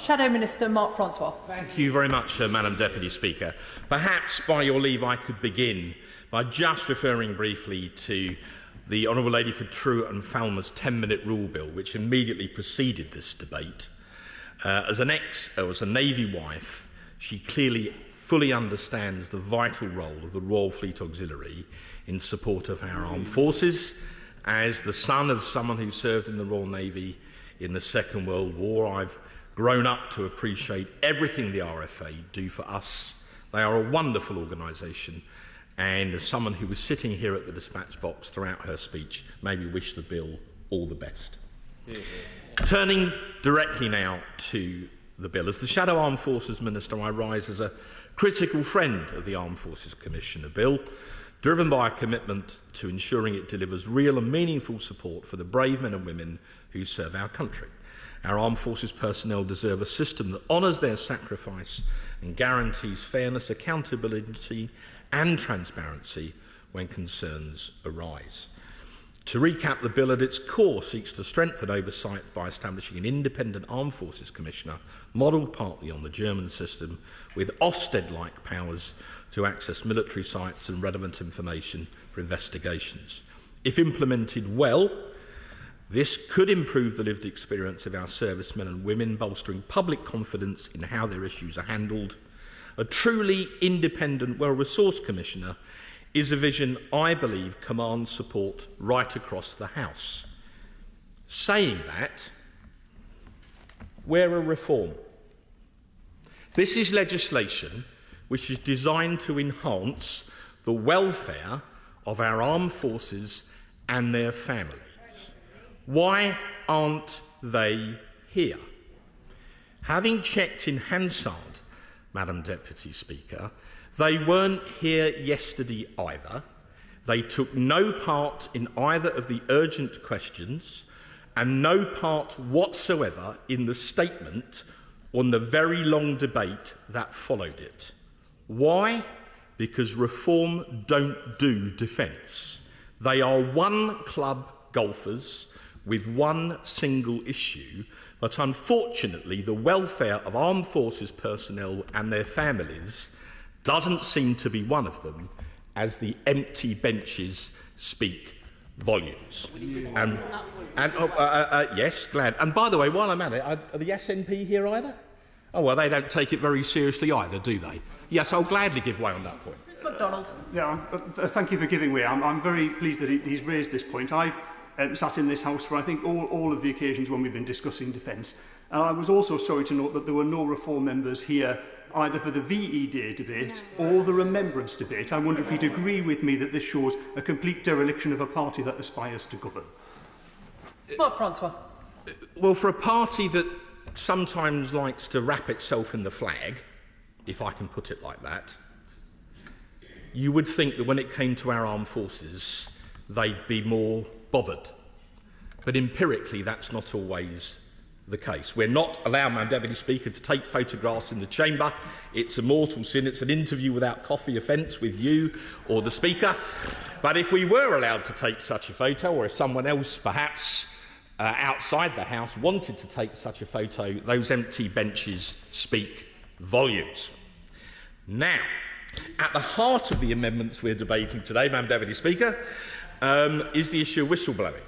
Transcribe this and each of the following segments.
Shadow Minister Mark Francois. Thank you very much, Madam Deputy Speaker. Perhaps, by your leave, I could begin by just referring briefly to the Honourable Lady for Truett and Falmouth's 10-minute rule bill, which immediately preceded this debate. As a Navy wife, she clearly fully understands the vital role of the Royal Fleet Auxiliary in support of our armed forces. As the son of someone who served in the Royal Navy in the Second World War, I've grown up to appreciate everything the RFA do for us. They are a wonderful organisation, and as someone who was sitting here at the dispatch box throughout her speech, made me wish the bill all the best. Turning directly now to the bill, as the Shadow Armed Forces Minister, I rise as a critical friend of the Armed Forces Commissioner Bill, driven by a commitment to ensuring it delivers real and meaningful support for the brave men and women who serve our country. Our armed forces personnel deserve a system that honours their sacrifice and guarantees fairness, accountability and transparency when concerns arise. To recap, the bill at its core seeks to strengthen oversight by establishing an independent Armed Forces Commissioner, modelled partly on the German system, with Ofsted-like powers to access military sites and relevant information for investigations. If implemented well, this could improve the lived experience of our servicemen and women, bolstering public confidence in how their issues are handled. A truly independent, well-resourced commissioner is a vision I believe commands support right across the House. Saying that, we're a reform. This is legislation which is designed to enhance the welfare of our armed forces and their families. Why aren't they here? Having checked in Hansard, Madam Deputy Speaker, they weren't here yesterday either. They took no part in either of the urgent questions and no part whatsoever in the statement on the very long debate that followed it. Why? Because reform don't do defence. They are one club golfers with one single issue, but unfortunately the welfare of armed forces personnel and their families doesn't seem to be one of them, as the empty benches speak volumes. Yes, glad. And by the way, while I'm at it, are the SNP here either? Oh, well, they don't take it very seriously either, do they? Yes, I'll gladly give way on that point. Mr MacDonald. Yeah, thank you for giving way. I'm very pleased that he's raised this point. I've sat in this House for, I think, all of the occasions when we've been discussing defence. And I was also sorry to note that there were no Reform members here either for the VE Day debate or the Remembrance debate. I wonder if he'd agree with me that this shows a complete dereliction of a party that aspires to govern. Mark Francois. Well, for a party that sometimes likes to wrap itself in the flag, if I can put it like that, you would think that when it came to our armed forces, they'd be more bothered. But empirically, that's not always the case. We're not allowed, Madam Deputy Speaker, to take photographs in the chamber. It's a mortal sin. It's an interview without coffee offence with you or the Speaker. But if we were allowed to take such a photo, or if someone else perhaps outside the House wanted to take such a photo, those empty benches speak volumes. Now, at the heart of the amendments we're debating today, Madam Deputy Speaker, is the issue of whistleblowing.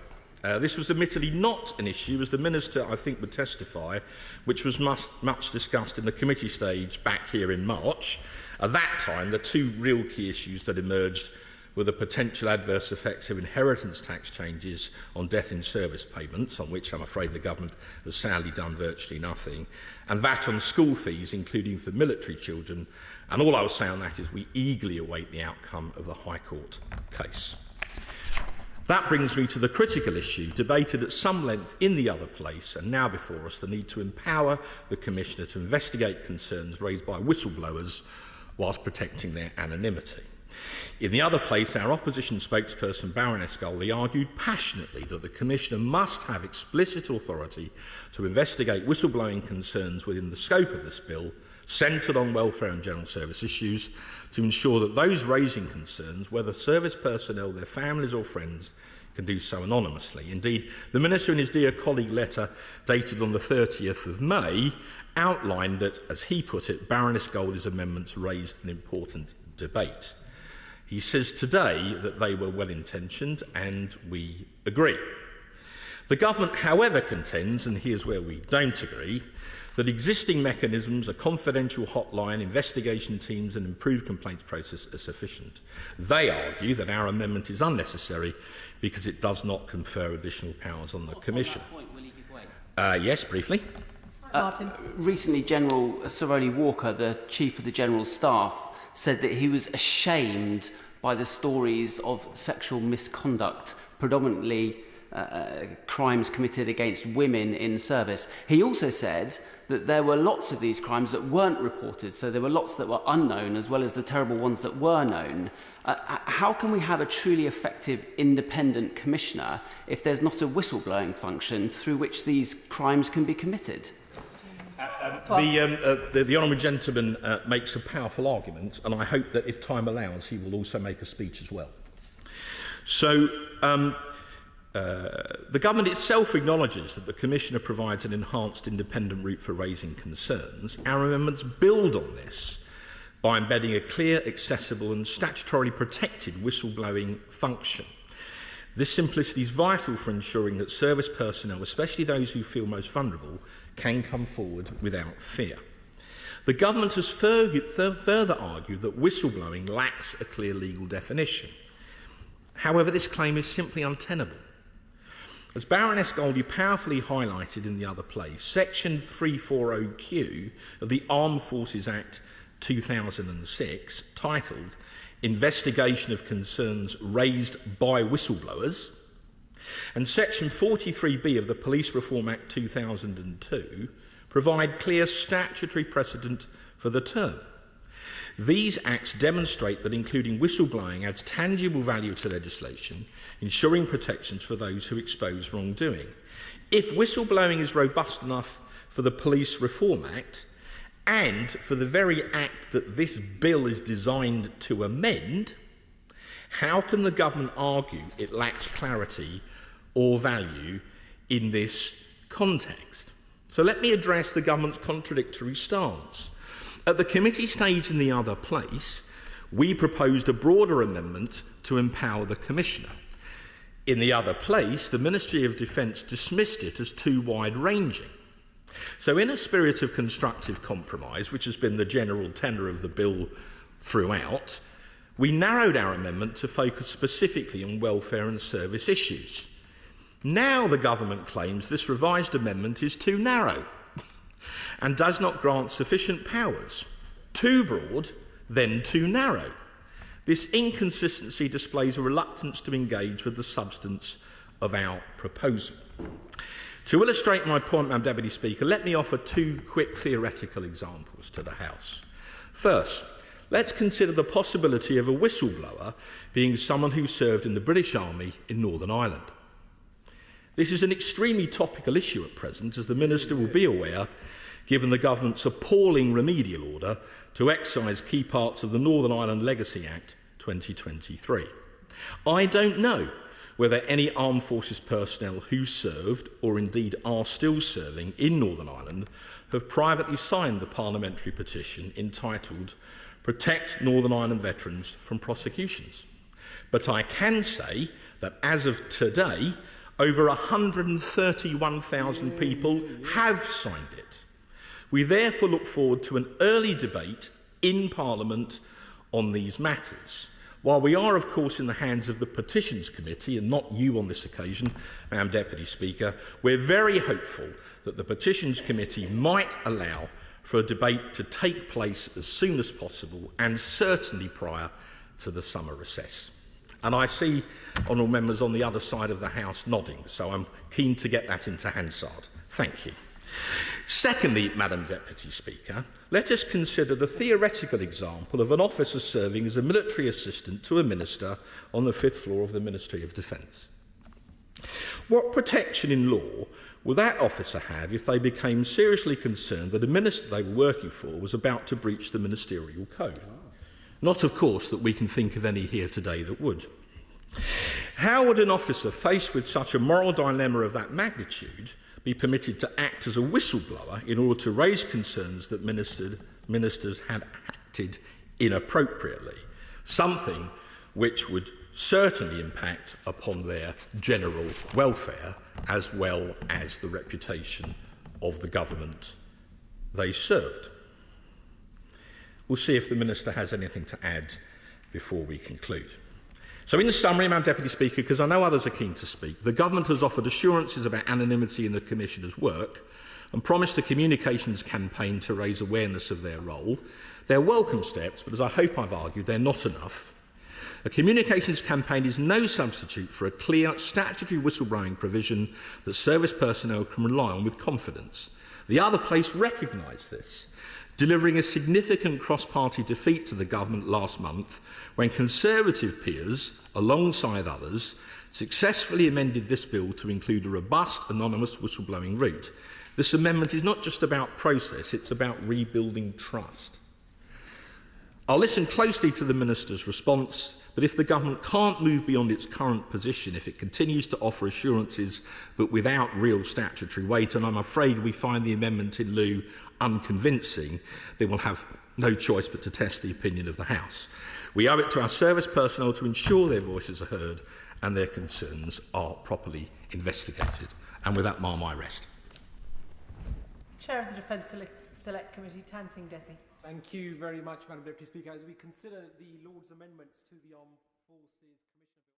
This was admittedly not an issue, as the Minister, I think, would testify, which was much discussed in the committee stage back here in March. At that time, the two real key issues that emerged were the potential adverse effects of inheritance tax changes on death in service payments, on which I'm afraid the government has sadly done virtually nothing, and VAT on school fees, including for military children. And all I will say on that is we eagerly await the outcome of the High Court case. That brings me to the critical issue, debated at some length in the other place and now before us, the need to empower the Commissioner to investigate concerns raised by whistleblowers whilst protecting their anonymity. In the other place, our opposition spokesperson Baroness Goley argued passionately that the Commissioner must have explicit authority to investigate whistleblowing concerns within the scope of this bill, centred on welfare and general service issues, to ensure that those raising concerns, whether service personnel, their families or friends, can do so anonymously. Indeed, the Minister in his Dear Colleague letter dated on the 30th of May outlined that, as he put it, Baroness Goldie's amendments raised an important debate. He says today that they were well-intentioned, and we agree. The government, however, contends, and here's where we don't agree, that existing mechanisms, a confidential hotline, investigation teams and improved complaints process are sufficient. They argue that our amendment is unnecessary because it does not confer additional powers on the Commission. On that point, will you give way? Yes, briefly. Martin. Recently, General Sir Oli Walker, the Chief of the General Staff, said that he was ashamed by the stories of sexual misconduct, predominantly crimes committed against women in service. He also said that there were lots of these crimes that weren't reported, so there were lots that were unknown as well as the terrible ones that were known. How can we have a truly effective independent commissioner if there's not a whistleblowing function through which these crimes can be committed? The honourable gentleman makes a powerful argument, and I hope that if time allows he will also make a speech as well. So the government itself acknowledges that the Commissioner provides an enhanced independent route for raising concerns. Our amendments build on this by embedding a clear, accessible and statutorily protected whistleblowing function. This simplicity is vital for ensuring that service personnel, especially those who feel most vulnerable, can come forward without fear. The government has further argued that whistleblowing lacks a clear legal definition. However, this claim is simply untenable. As Baroness Goldie powerfully highlighted in the other place, Section 340Q of the Armed Forces Act 2006, titled Investigation of Concerns Raised by Whistleblowers, and Section 43B of the Police Reform Act 2002 provide clear statutory precedent for the term. These acts demonstrate that including whistleblowing adds tangible value to legislation, ensuring protections for those who expose wrongdoing. If whistleblowing is robust enough for the Police Reform Act, and for the very act that this bill is designed to amend, how can the government argue it lacks clarity or value in this context? So let me address the government's contradictory stance. At the committee stage in the other place, we proposed a broader amendment to empower the Commissioner. In the other place, the Ministry of Defence dismissed it as too wide-ranging. So in a spirit of constructive compromise, which has been the general tenor of the bill throughout, we narrowed our amendment to focus specifically on welfare and service issues. Now the government claims this revised amendment is too narrow and does not grant sufficient powers. Too broad, then too narrow. This inconsistency displays a reluctance to engage with the substance of our proposal. To illustrate my point, Madam Deputy Speaker, let me offer two quick theoretical examples to the House. First, let's consider the possibility of a whistleblower being someone who served in the British Army in Northern Ireland. This is an extremely topical issue at present, as the Minister will be aware, given the government's appalling remedial order to excise key parts of the Northern Ireland Legacy Act 2023. I don't know whether any armed forces personnel who served, or indeed are still serving, in Northern Ireland have privately signed the parliamentary petition entitled Protect Northern Ireland Veterans from Prosecutions. But I can say that as of today, over 131,000 people have signed it. We therefore look forward to an early debate in Parliament on these matters. While we are, of course, in the hands of the Petitions Committee, and not you on this occasion, Madam Deputy Speaker, we're very hopeful that the Petitions Committee might allow for a debate to take place as soon as possible, and certainly prior to the summer recess. And I see honourable members on the other side of the House nodding, so I'm keen to get that into Hansard. Thank you. Secondly, Madam Deputy Speaker, let us consider the theoretical example of an officer serving as a military assistant to a minister on the 5th floor of the Ministry of Defence. What protection in law would that officer have if they became seriously concerned that a minister they were working for was about to breach the ministerial code? Not, of course, that we can think of any here today that would. How would an officer faced with such a moral dilemma of that magnitude be permitted to act as a whistleblower in order to raise concerns that ministers had acted inappropriately, something which would certainly impact upon their general welfare as well as the reputation of the government they served? We'll see if the Minister has anything to add before we conclude. So in summary, Madam Deputy Speaker, because I know others are keen to speak, the Government has offered assurances about anonymity in the Commissioner's work and promised a communications campaign to raise awareness of their role. They're welcome steps, but as I hope I've argued, they're not enough. A communications campaign is no substitute for a clear statutory whistleblowing provision that service personnel can rely on with confidence. The other place recognised this, delivering a significant cross-party defeat to the government last month when Conservative peers, alongside others, successfully amended this bill to include a robust, anonymous whistleblowing route. This amendment is not just about process, it's about rebuilding trust. I'll listen closely to the Minister's response, but if the government can't move beyond its current position, if it continues to offer assurances but without real statutory weight, and I'm afraid we find the amendment in lieu unconvincing, they will have no choice but to test the opinion of the House. We owe it to our service personnel to ensure their voices are heard and their concerns are properly investigated. And with that, I rest. Chair of the Defence Select Committee, Tansing Desi. Thank you very much, Madam Deputy Speaker. As we consider the Lord's amendments to the Armed Forces